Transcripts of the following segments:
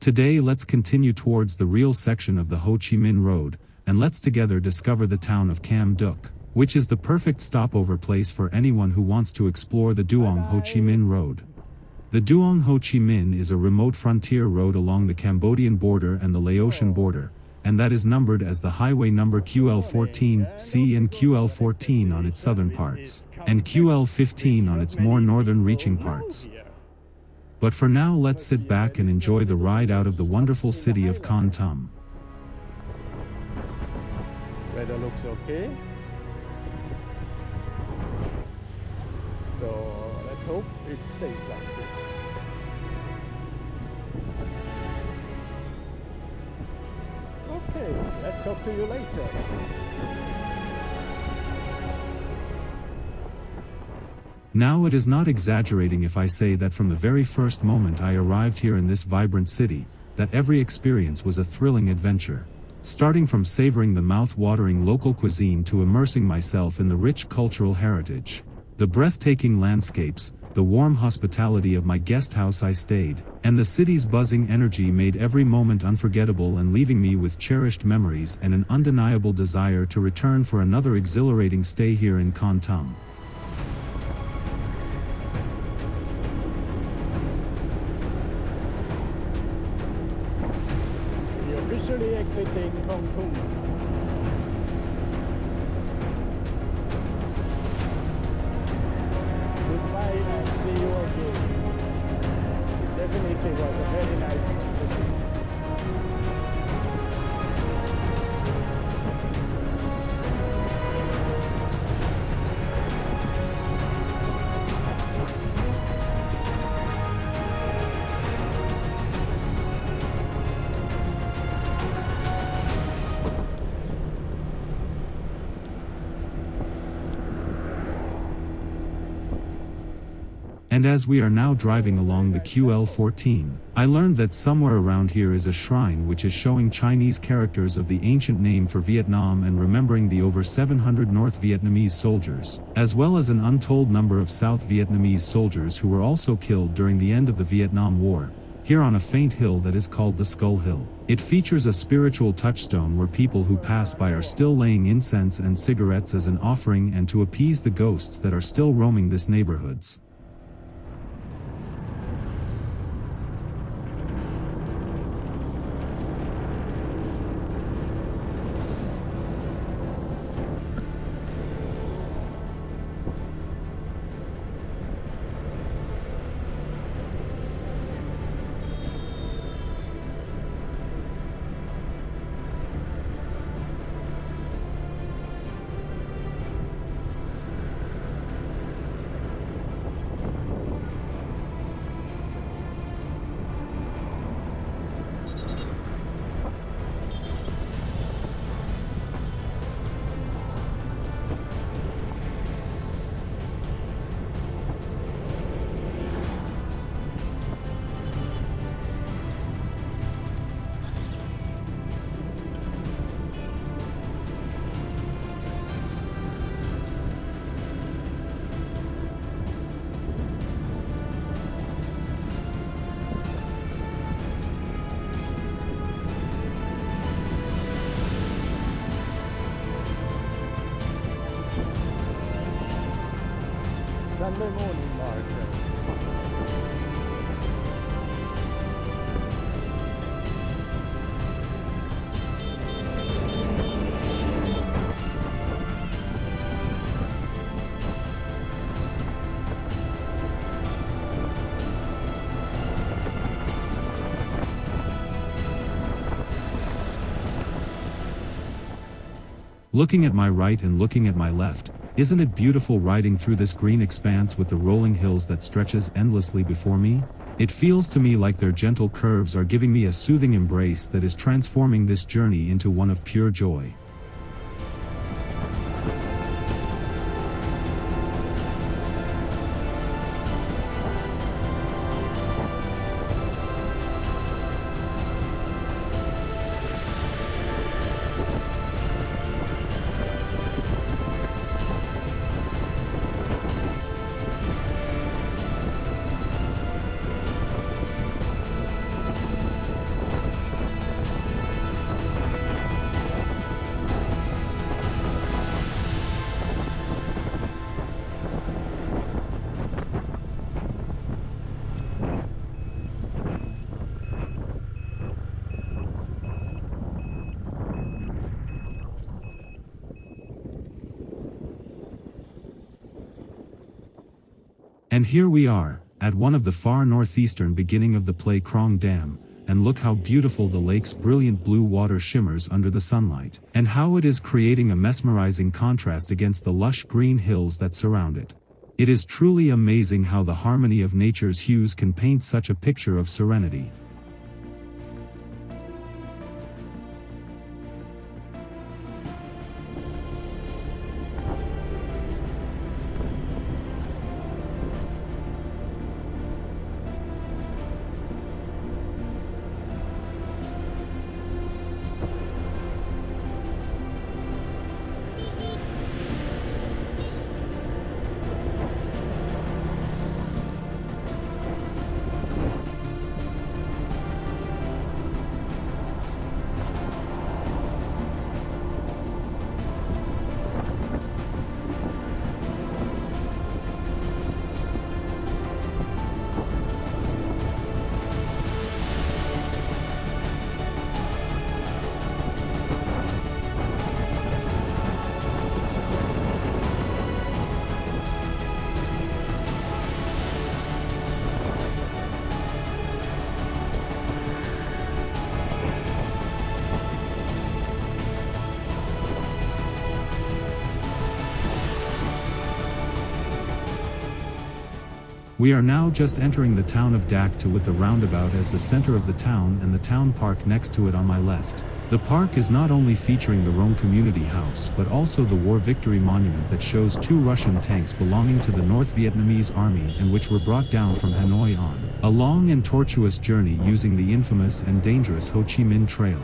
Today let's continue towards the real section of the Ho Chi Minh Road, and let's together discover the town of Cam Duc, which is the perfect stopover place for anyone who wants to explore the Duong Ho Chi Minh Road. The Duong Ho Chi Minh is a remote frontier road along the Cambodian border and the Laotian border, and that is numbered as the highway number QL14C and QL14 on its southern parts, and QL15 on its more northern reaching parts. But for now let's sit back and enjoy the ride out of the wonderful city of Kon Tum. Weather looks okay. So let's hope it stays like this. Okay, let's talk to you later. Now it is not exaggerating if I say that from the very first moment I arrived here in this vibrant city, that every experience was a thrilling adventure. Starting from savoring the mouth-watering local cuisine to immersing myself in the rich cultural heritage, the breathtaking landscapes, the warm hospitality of my guest house I stayed, and the city's buzzing energy made every moment unforgettable and leaving me with cherished memories and an undeniable desire to return for another exhilarating stay here in Kon Tum. We're officially exiting Kon Tum. And see you again. Definitely was a very nice city. And as we are now driving along the QL14, I learned that somewhere around here is a shrine which is showing Chinese characters of the ancient name for Vietnam and remembering the over 700 North Vietnamese soldiers, as well as an untold number of South Vietnamese soldiers who were also killed during the end of the Vietnam War, here on a faint hill that is called the Skull Hill. It features a spiritual touchstone where people who pass by are still laying incense and cigarettes as an offering and to appease the ghosts that are still roaming this neighborhoods. Sunday morning market. Looking at my right and looking at my left, isn't it beautiful riding through this green expanse with the rolling hills that stretches endlessly before me? It feels to me like their gentle curves are giving me a soothing embrace that is transforming this journey into one of pure joy. And here we are, at one of the far northeastern beginning of the Plei Krông Dam, and look how beautiful the lake's brilliant blue water shimmers under the sunlight, and how it is creating a mesmerizing contrast against the lush green hills that surround it. It is truly amazing how the harmony of nature's hues can paint such a picture of serenity. We are now just entering the town of Dak with the roundabout as the center of the town and the town park next to it on my left. The park is not only featuring the Rome Community House but also the War Victory Monument that shows 2 Russian tanks belonging to the North Vietnamese Army and which were brought down from Hanoi on a long and tortuous journey using the infamous and dangerous Ho Chi Minh Trail.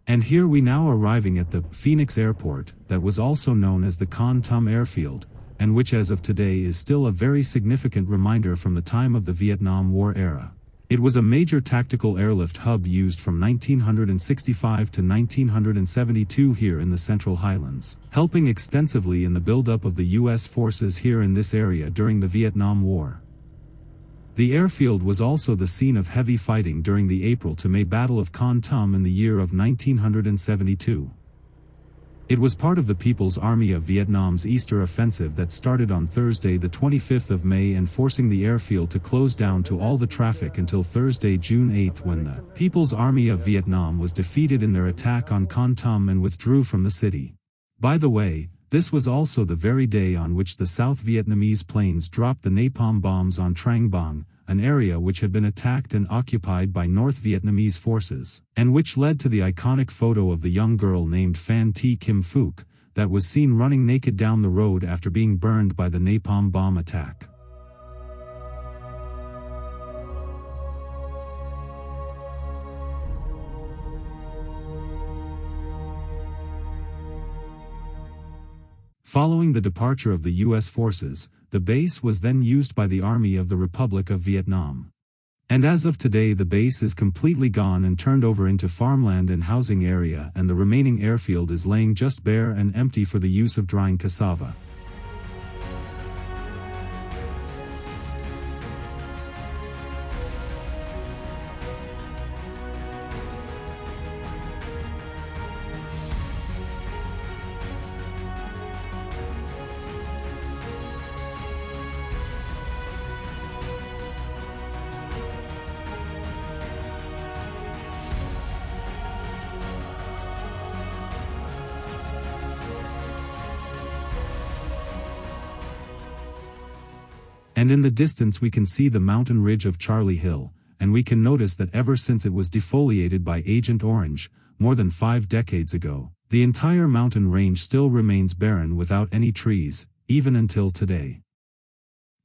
And here we now arriving at the Phoenix Airport, that was also known as the Kon Tum Airfield, and which as of today is still a very significant reminder from the time of the Vietnam War era. It was a major tactical airlift hub used from 1965 to 1972 here in the Central Highlands, helping extensively in the buildup of the U.S. forces here in this area during the Vietnam War. The airfield was also the scene of heavy fighting during the April to May Battle of Kon Tum in the year of 1972. It was part of the People's Army of Vietnam's Easter Offensive that started on Thursday the 25th of May and forcing the airfield to close down to all the traffic until Thursday, June 8 when the People's Army of Vietnam was defeated in their attack on Kon Tum and withdrew from the city. By the way, this was also the very day on which the South Vietnamese planes dropped the napalm bombs on Trang Bang, an area which had been attacked and occupied by North Vietnamese forces, and which led to the iconic photo of the young girl named Phan Thi Kim Phuc, that was seen running naked down the road after being burned by the napalm bomb attack. Following the departure of the U.S. forces, the base was then used by the Army of the Republic of Vietnam. And as of today the base is completely gone and turned over into farmland and housing area, and the remaining airfield is laying just bare and empty for the use of drying cassava. And in the distance we can see the mountain ridge of Charlie Hill, and we can notice that ever since it was defoliated by Agent Orange, more than 5 decades ago, the entire mountain range still remains barren without any trees, even until today.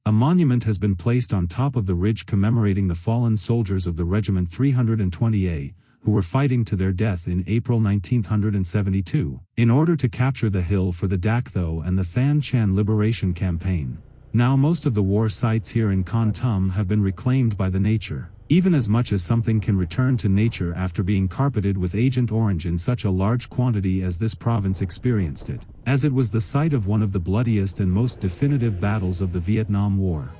A monument has been placed on top of the ridge commemorating the fallen soldiers of the Regiment 320A, who were fighting to their death in April 1972, in order to capture the hill for the Dak Tho and the Than Chan Liberation Campaign. Now most of the war sites here in Kon Tum have been reclaimed by the nature, even as much as something can return to nature after being carpeted with Agent Orange in such a large quantity as this province experienced it, as it was the site of one of the bloodiest and most definitive battles of the Vietnam War.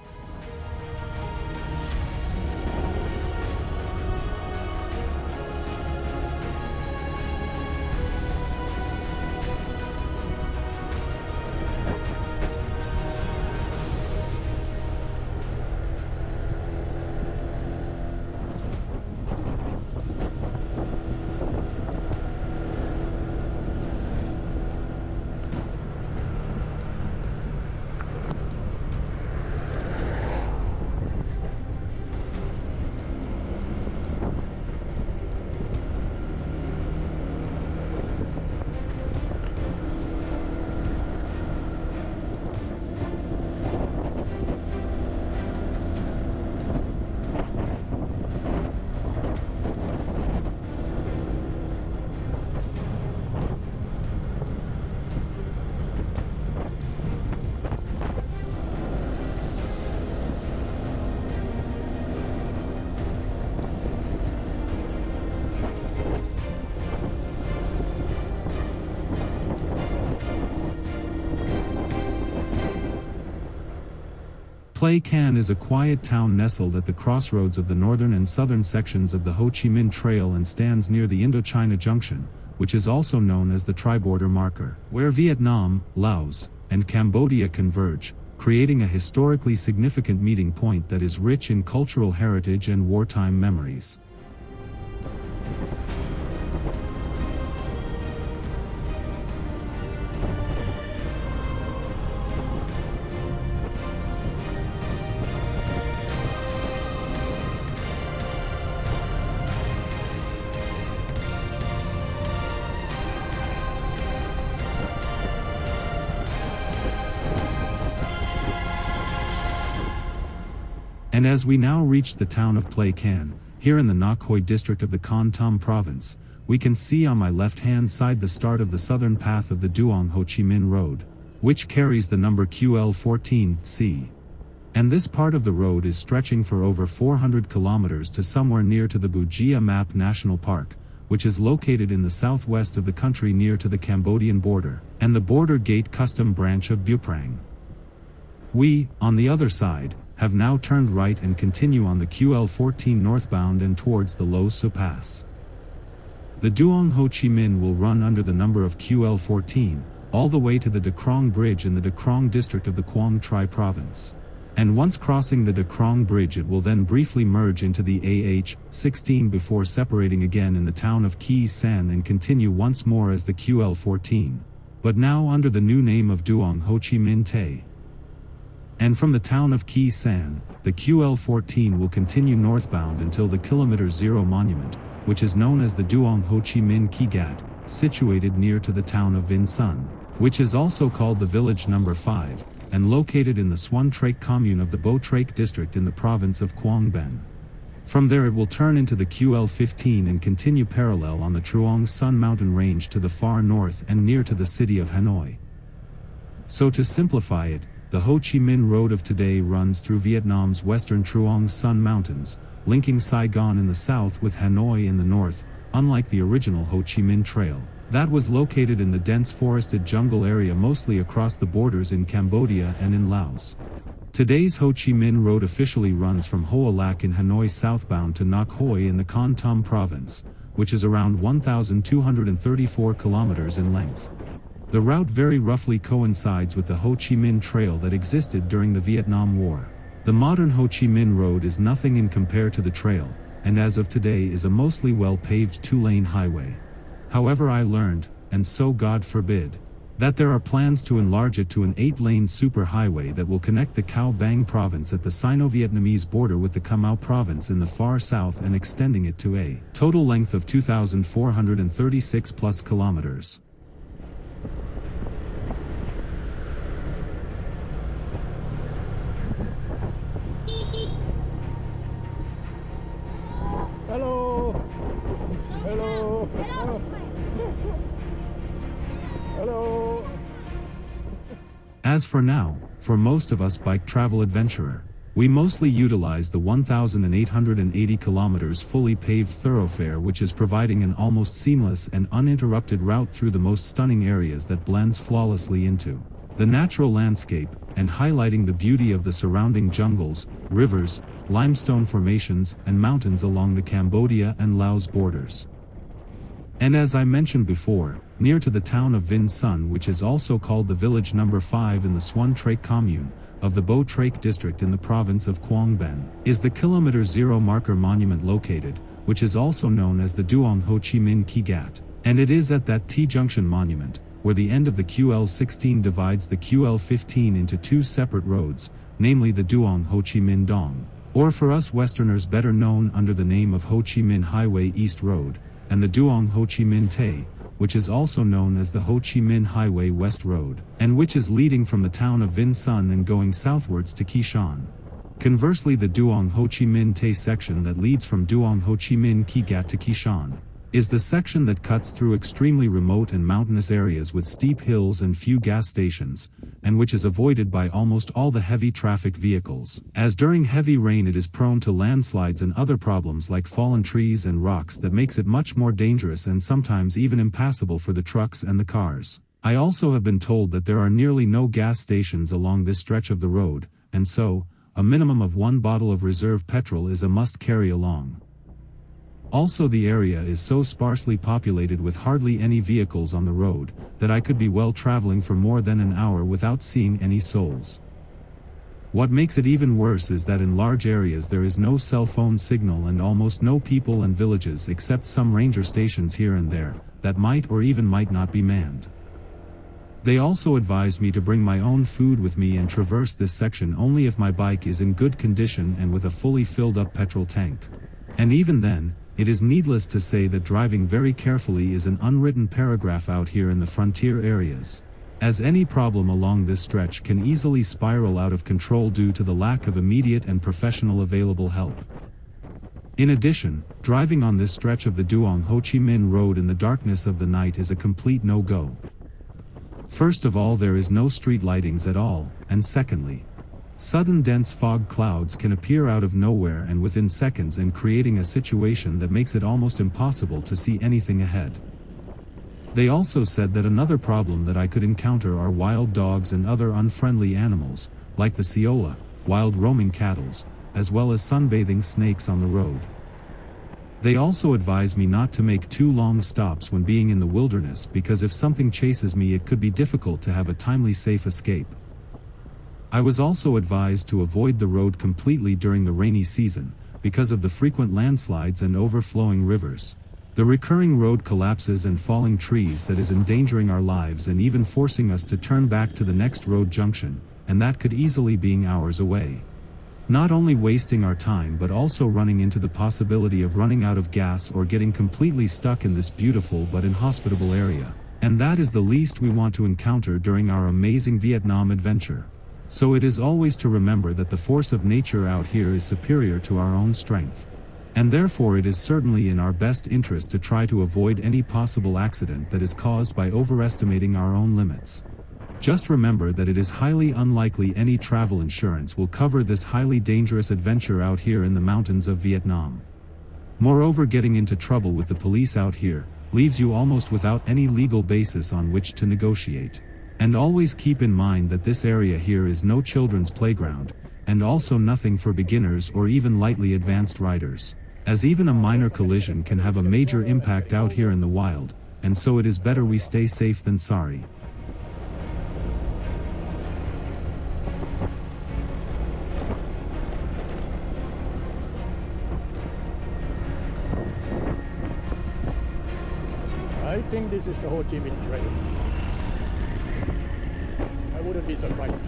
Plei Can is a quiet town nestled at the crossroads of the northern and southern sections of the Ho Chi Minh Trail and stands near the Indochina Junction, which is also known as the Triborder marker, where Vietnam, Laos, and Cambodia converge, creating a historically significant meeting point that is rich in cultural heritage and wartime memories. And as we now reach the town of Plei Can, here in the Ngoc Hoi district of the Kon Tum province, we can see on my left-hand side the start of the southern path of the Duong Ho Chi Minh Road, which carries the number QL14C. And this part of the road is stretching for over 400 kilometers to somewhere near to the Bujia Map National Park, which is located in the southwest of the country near to the Cambodian border, and the border gate custom branch of Buprang. We, on the other side, have now turned right and continue on the QL14 northbound and towards the Lo Su Pass. The Duong Ho Chi Minh will run under the number of QL14, all the way to the Da Krong Bridge in the Da Krong district of the Quang Tri province. And once crossing the Da Krong Bridge it will then briefly merge into the AH-16 before separating again in the town of Ki San and continue once more as the QL14, but now under the new name of Duong Ho Chi Minh Tay. And from the town of Ki San, the QL14 will continue northbound until the Kilometer Zero monument, which is known as the Duong Ho Chi Minh Ki Gat, situated near to the town of Vinh Son, which is also called the Village Number 5, and located in the Xuan Trach commune of the Bo Trach district in the province of Quang Ben. From there it will turn into the QL15 and continue parallel on the Truong Sun mountain range to the far north and near to the city of Hanoi. So to simplify it, the Ho Chi Minh Road of today runs through Vietnam's western Truong Sun Mountains, linking Saigon in the south with Hanoi in the north, unlike the original Ho Chi Minh Trail, that was located in the dense forested jungle area mostly across the borders in Cambodia and in Laos. Today's Ho Chi Minh Road officially runs from Hoa Lac in Hanoi southbound to Ngoc Hoi in the Kon Tum province, which is around 1,234 kilometers in length. The route very roughly coincides with the Ho Chi Minh Trail that existed during the Vietnam War. The modern Ho Chi Minh Road is nothing in compare to the trail, and as of today is a mostly well-paved two-lane highway. However, I learned, and so God forbid, that there are plans to enlarge it to an 8-lane superhighway that will connect the Cao Bang province at the Sino-Vietnamese border with the Cà Mau province in the far south and extending it to a total length of 2,436 plus kilometers. Oh. Hello. As for now, for most of us bike travel adventurer, we mostly utilize the 1,880 kilometers fully paved thoroughfare, which is providing an almost seamless and uninterrupted route through the most stunning areas that blends flawlessly into the natural landscape, and highlighting the beauty of the surrounding jungles, rivers, limestone formations, and mountains along the Cambodia and Laos borders. And as I mentioned before, near to the town of Vinh Son, which is also called the village number 5 in the Xuân Trạch commune of the Bo Trạch district in the province of Quang Binh, is the Kilometer Zero marker monument located, which is also known as the Duong Ho Chi Minh Ki Gat, and it is at that T-junction monument, where the end of the QL16 divides the QL15 into two separate roads, namely the Duong Ho Chi Minh Dong, or for us Westerners better known under the name of Ho Chi Minh Highway East Road, and the Duong Ho Chi Minh Tay, which is also known as the Ho Chi Minh Highway West Road, and which is leading from the town of Vinh Son and going southwards to Kỳ Shan. Conversely, the Duong Ho Chi Minh Tay section that leads from Duong Ho Chi Minh Ki Gat to Kỳ Shan is the section that cuts through extremely remote and mountainous areas with steep hills and few gas stations, and which is avoided by almost all the heavy traffic vehicles, as during heavy rain it is prone to landslides and other problems like fallen trees and rocks that makes it much more dangerous and sometimes even impassable for the trucks and the cars. I also have been told that there are nearly no gas stations along this stretch of the road, and so, a minimum of 1 bottle of reserve petrol is a must carry along. Also, the area is so sparsely populated with hardly any vehicles on the road, that I could be well traveling for more than an hour without seeing any souls. What makes it even worse is that in large areas there is no cell phone signal and almost no people and villages except some ranger stations here and there, that might or even might not be manned. They also advised me to bring my own food with me and traverse this section only if my bike is in good condition and with a fully filled up petrol tank. And even then, it is needless to say that driving very carefully is an unwritten paragraph out here in the frontier areas, as any problem along this stretch can easily spiral out of control due to the lack of immediate and professional available help. In addition, driving on this stretch of the Duong Ho Chi Minh Road in the darkness of the night is a complete no-go. First of all, there is no street lightings at all, and secondly, sudden dense fog clouds can appear out of nowhere and within seconds, and creating a situation that makes it almost impossible to see anything ahead. They also said that another problem that I could encounter are wild dogs and other unfriendly animals, like the Siola, wild roaming cattle, as well as sunbathing snakes on the road. They also advised me not to make too long stops when being in the wilderness, because if something chases me it could be difficult to have a timely safe escape. I was also advised to avoid the road completely during the rainy season, because of the frequent landslides and overflowing rivers, the recurring road collapses and falling trees that is endangering our lives and even forcing us to turn back to the next road junction, and that could easily be hours away. Not only wasting our time but also running into the possibility of running out of gas or getting completely stuck in this beautiful but inhospitable area, and that is the least we want to encounter during our amazing Vietnam adventure. So it is always to remember that the force of nature out here is superior to our own strength. And therefore it is certainly in our best interest to try to avoid any possible accident that is caused by overestimating our own limits. Just remember that it is highly unlikely any travel insurance will cover this highly dangerous adventure out here in the mountains of Vietnam. Moreover, getting into trouble with the police out here leaves you almost without any legal basis on which to negotiate. And always keep in mind that this area here is no children's playground, and also nothing for beginners or even lightly advanced riders, as even a minor collision can have a major impact out here in the wild, and so it is better we stay safe than sorry. I think this is the Ho Chi Minh Trail. I wouldn't be surprised.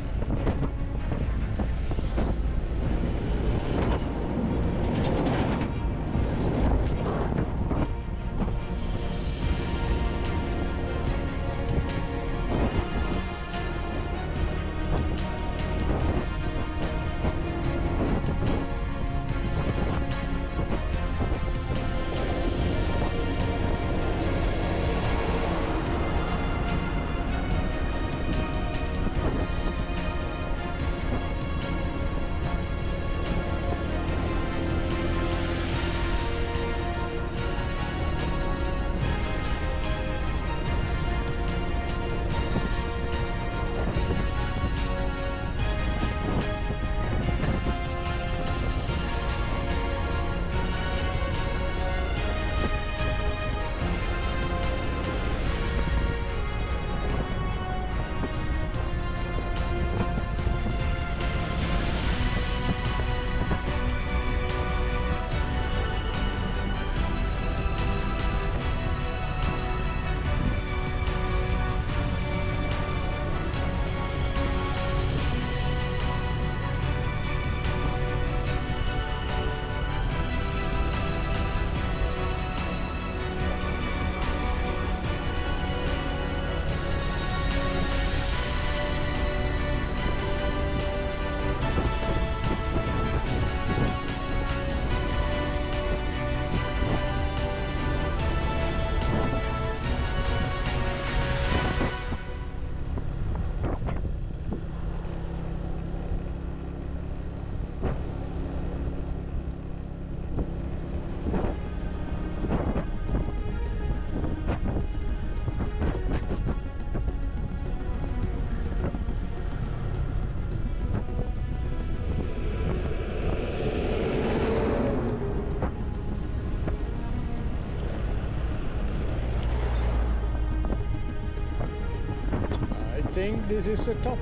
think this is the top.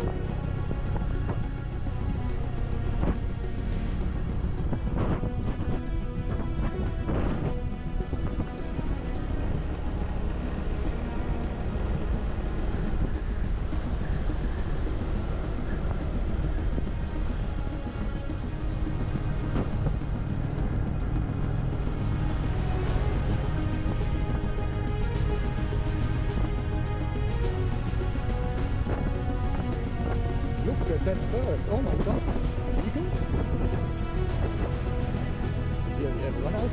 Look at that bird. Oh my god. Eating? Here we have run out.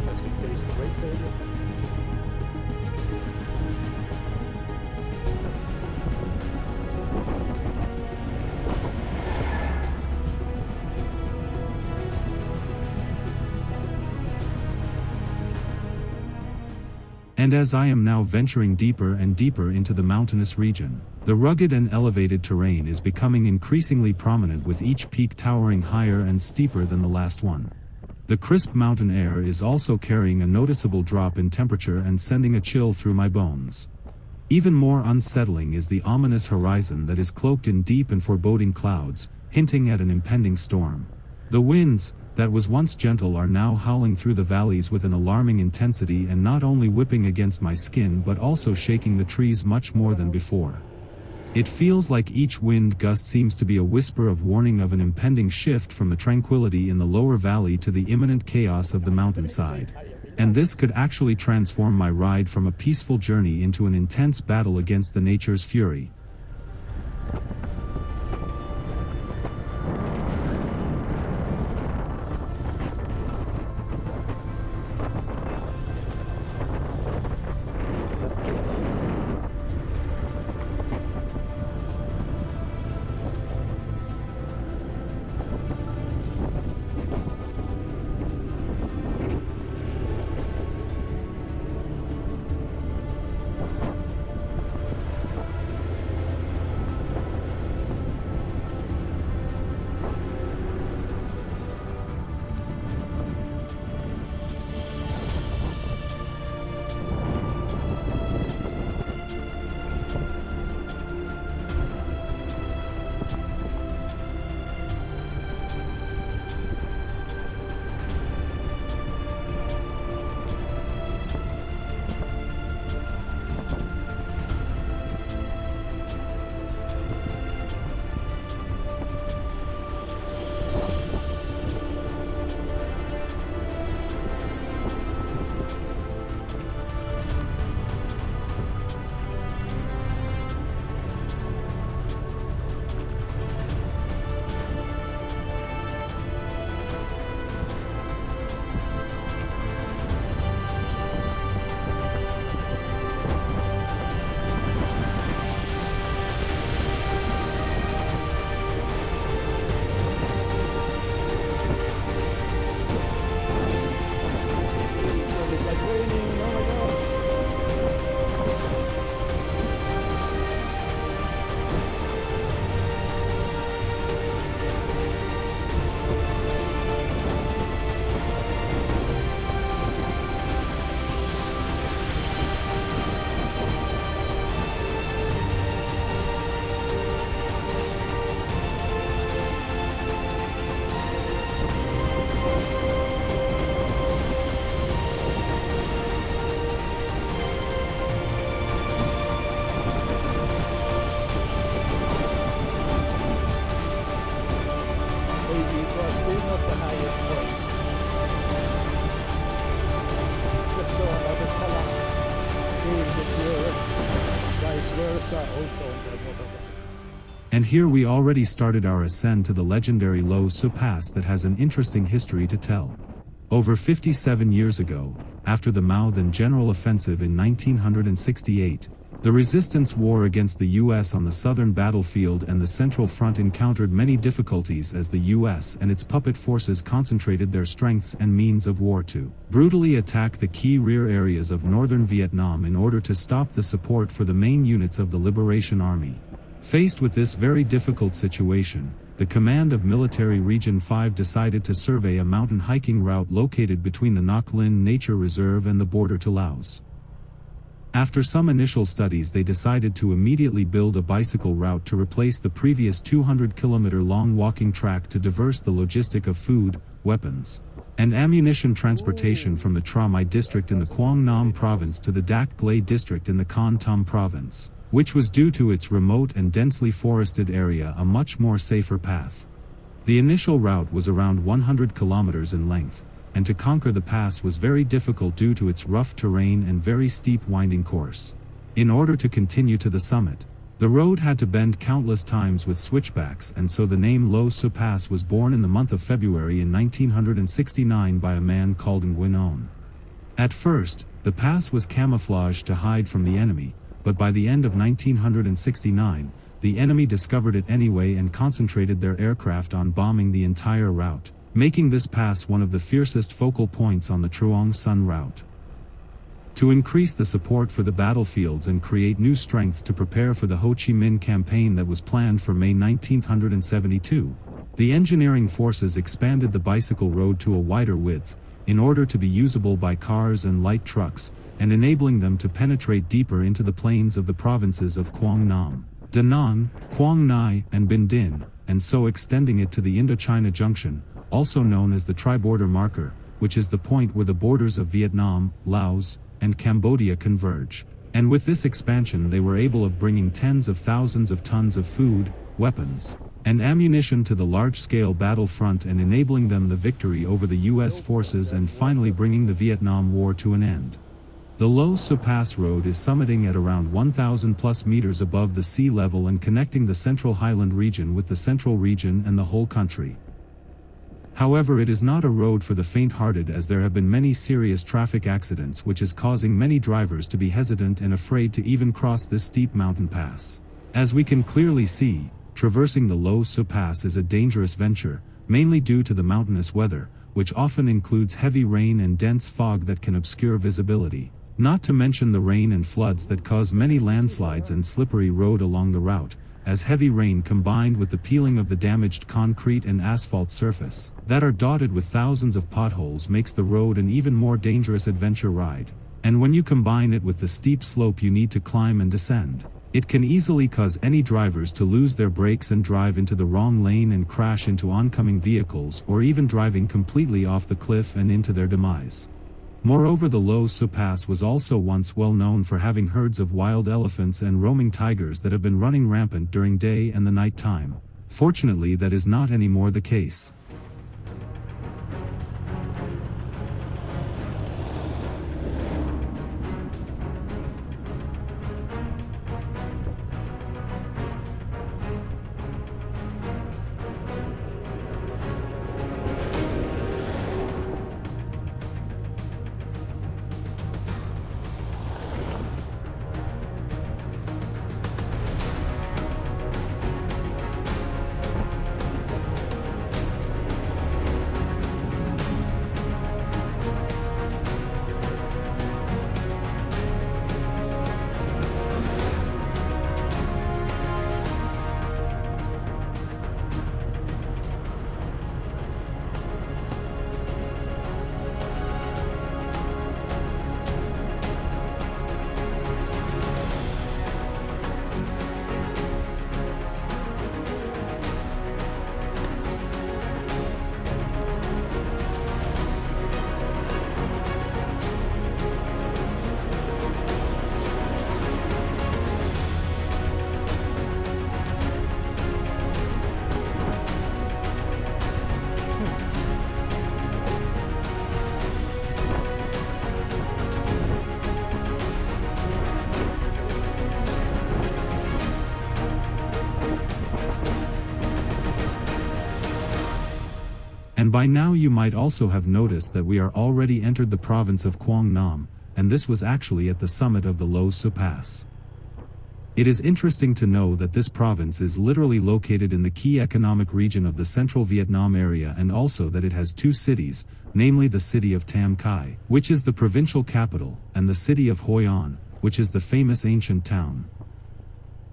Just in case the brake failure. And as I am now venturing deeper and deeper into the mountainous region, the rugged and elevated terrain is becoming increasingly prominent, with each peak towering higher and steeper than the last one. The crisp mountain air is also carrying a noticeable drop in temperature and sending a chill through my bones. Even more unsettling is the ominous horizon that is cloaked in deep and foreboding clouds, hinting at an impending storm. The winds, that was once gentle, are now howling through the valleys with an alarming intensity, and not only whipping against my skin but also shaking the trees much more than before. It feels like each wind gust seems to be a whisper of warning of an impending shift from the tranquility in the lower valley to the imminent chaos of the mountainside. And this could actually transform my ride from a peaceful journey into an intense battle against the nature's fury. And here we already started our ascent to the legendary Lo Su Pass that has an interesting history to tell. Over 57 years ago, after the Mao then General Offensive in 1968, the resistance war against the U.S. on the southern battlefield and the Central Front encountered many difficulties as the U.S. and its puppet forces concentrated their strengths and means of war to brutally attack the key rear areas of northern Vietnam in order to stop the support for the main units of the Liberation Army. Faced with this very difficult situation, the command of Military Region 5 decided to survey a mountain hiking route located between the Ngoc Linh Nature Reserve and the border to Laos. After some initial studies, they decided to immediately build a bicycle route to replace the previous 200-kilometer-long walking track to diverse the logistic of food, weapons, and ammunition transportation from the Tramai district in the Quang Nam province to the Đắk Glei district in the Kon Tum province, which was, due to its remote and densely forested area, a much more safer path. The initial route was around 100 kilometers in length, and to conquer the pass was very difficult due to its rough terrain and very steep winding course. In order to continue to the summit, the road had to bend countless times with switchbacks, and so the name Lo Su Pass was born in the month of February in 1969 by a man called Nguyen. At first, the pass was camouflaged to hide from the enemy, but by the end of 1969, the enemy discovered it anyway and concentrated their aircraft on bombing the entire route, making this pass one of the fiercest focal points on the Truong Son route. To increase the support for the battlefields and create new strength to prepare for the Ho Chi Minh campaign that was planned for May 1972, the engineering forces expanded the bicycle road to a wider width, in order to be usable by cars and light trucks, and enabling them to penetrate deeper into the plains of the provinces of Quang Nam, Da Nang, Quang Nai, and Binh Dinh, and so extending it to the Indochina Junction, also known as the Triborder marker, which is the point where the borders of Vietnam, Laos, and Cambodia converge. And with this expansion they were able of bringing tens of thousands of tons of food, weapons, and ammunition to the large-scale battle front and enabling them the victory over the US forces and finally bringing the Vietnam War to an end. The Lo Su Pass road is summiting at around 1,000 plus meters above the sea level and connecting the central highland region with the central region and the whole country. However, it is not a road for the faint-hearted, as there have been many serious traffic accidents, which is causing many drivers to be hesitant and afraid to even cross this steep mountain pass. As we can clearly see, traversing the Lo Su Pass is a dangerous venture, mainly due to the mountainous weather, which often includes heavy rain and dense fog that can obscure visibility, not to mention the rain and floods that cause many landslides and slippery road along the route, as heavy rain combined with the peeling of the damaged concrete and asphalt surface that are dotted with thousands of potholes makes the road an even more dangerous adventure ride. And when you combine it with the steep slope you need to climb and descend, it can easily cause any drivers to lose their brakes and drive into the wrong lane and crash into oncoming vehicles, or even driving completely off the cliff and into their demise. Moreover, the Lo Su Pass was also once well known for having herds of wild elephants and roaming tigers that have been running rampant during day and the night time. Fortunately, that is not anymore the case. And by now you might also have noticed that we are already entered the province of Quang Nam, and this was actually at the summit of the Lo Su Pass. It is interesting to know that this province is literally located in the key economic region of the central Vietnam area, and also that it has two cities, namely the city of Tam Khai, which is the provincial capital, and the city of Hoi An, which is the famous ancient town.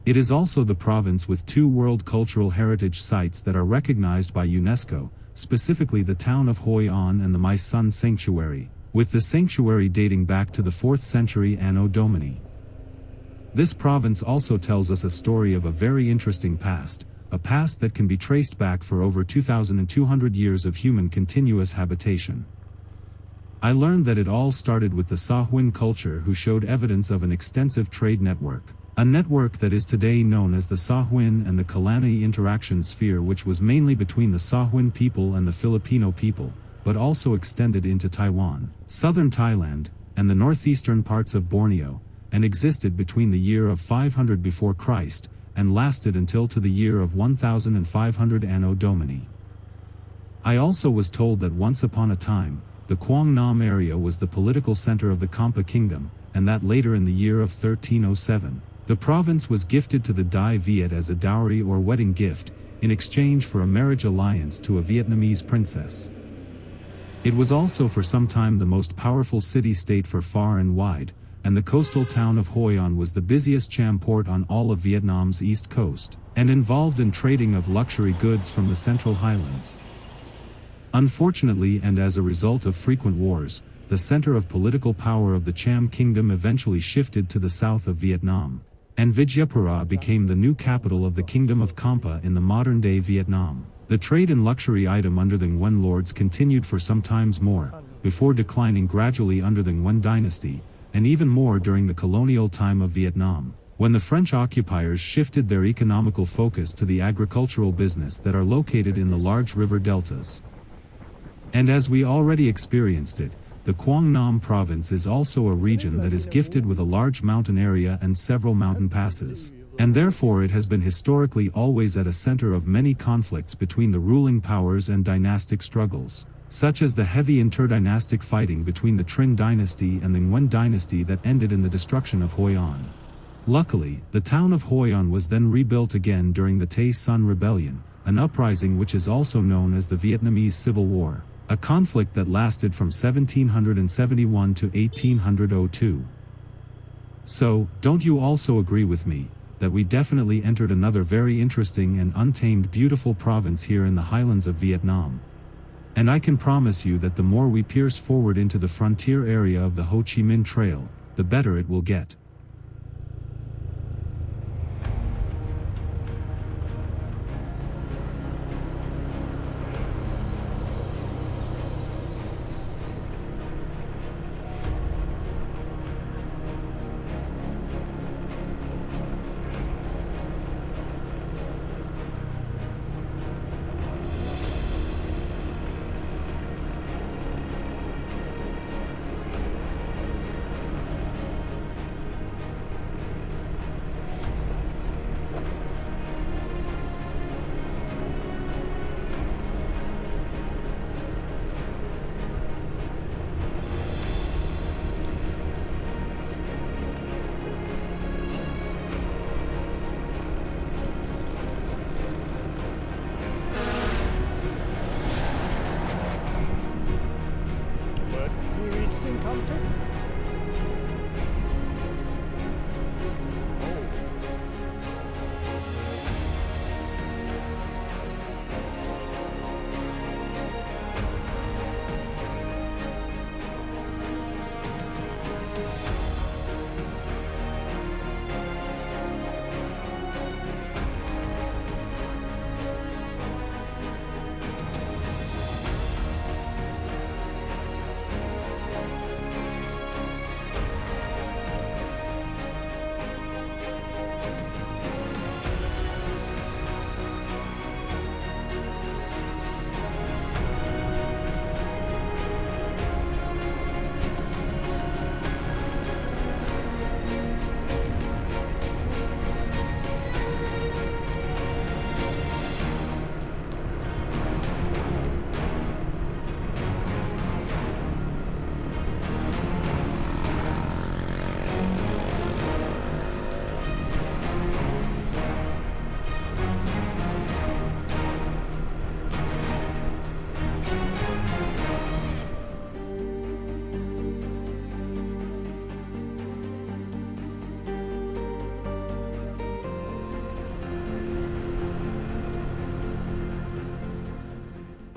It is also the province with two World Cultural Heritage Sites that are recognized by UNESCO, specifically the town of Hoi An and the My Son Sanctuary, with the sanctuary dating back to the 4th century Anno Domini. This province also tells us a story of a very interesting past, a past that can be traced back for over 2,200 years of human continuous habitation. I learned that it all started with the Sa-Huyn culture, who showed evidence of an extensive trade network, a network that is today known as the Sa-Huyn and the Kalanai interaction sphere, which was mainly between the Sa-Huyn people and the Filipino people, but also extended into Taiwan, southern Thailand, and the northeastern parts of Borneo, and existed between the year of 500 before Christ, and lasted until to the year of 1500 Anno Domini. I also was told that once upon a time, the Quang Nam area was the political center of the Kampa kingdom, and that later in the year of 1307, the province was gifted to the Dai Viet as a dowry or wedding gift, in exchange for a marriage alliance to a Vietnamese princess. It was also for some time the most powerful city-state for far and wide, and the coastal town of Hoi An was the busiest Cham port on all of Vietnam's east coast, and involved in trading of luxury goods from the central highlands. Unfortunately, and as a result of frequent wars, the center of political power of the Cham kingdom eventually shifted to the south of Vietnam, and Vijayapura became the new capital of the kingdom of Kampa in the modern-day Vietnam. The trade in luxury item under the Nguyen lords continued for some times more, before declining gradually under the Nguyen dynasty, and even more during the colonial time of Vietnam, when the French occupiers shifted their economical focus to the agricultural business that are located in the large river deltas. And as we already experienced it, the Quang Nam province is also a region that is gifted with a large mountain area and several mountain passes, and therefore it has been historically always at a center of many conflicts between the ruling powers and dynastic struggles, such as the heavy interdynastic fighting between the Trinh dynasty and the Nguyen dynasty that ended in the destruction of Hoi An. Luckily, the town of Hoi An was then rebuilt again during the Tay Son Rebellion, an uprising which is also known as the Vietnamese Civil War, a conflict that lasted from 1771 to 1802. So, don't you also agree with me, that we definitely entered another very interesting and untamed beautiful province here in the highlands of Vietnam? And I can promise you that the more we pierce forward into the frontier area of the Ho Chi Minh Trail, the better it will get.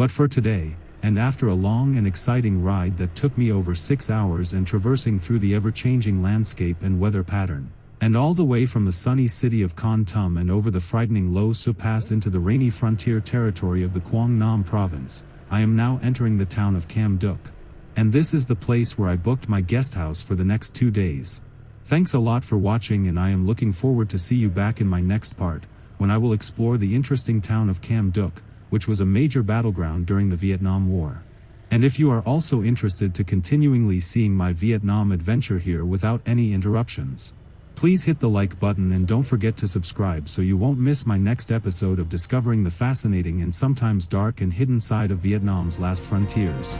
But for today, and after a long and exciting ride that took me over 6 hours and traversing through the ever-changing landscape and weather pattern, And all the way from the sunny city of Kon Tum and over the frightening Lo Su Pass into the rainy frontier territory of the Quang Nam province, I am now entering the town of Cam Duc. And this is the place where I booked my guest house for the next 2 days. Thanks a lot for watching, and I am looking forward to see you back in my next part, when I will explore the interesting town of Cam Duc, which was a major battleground during the Vietnam War. And if you are also interested to continually seeing my Vietnam adventure here without any interruptions, please hit the like button and don't forget to subscribe so you won't miss my next episode of discovering the fascinating and sometimes dark and hidden side of Vietnam's last frontiers.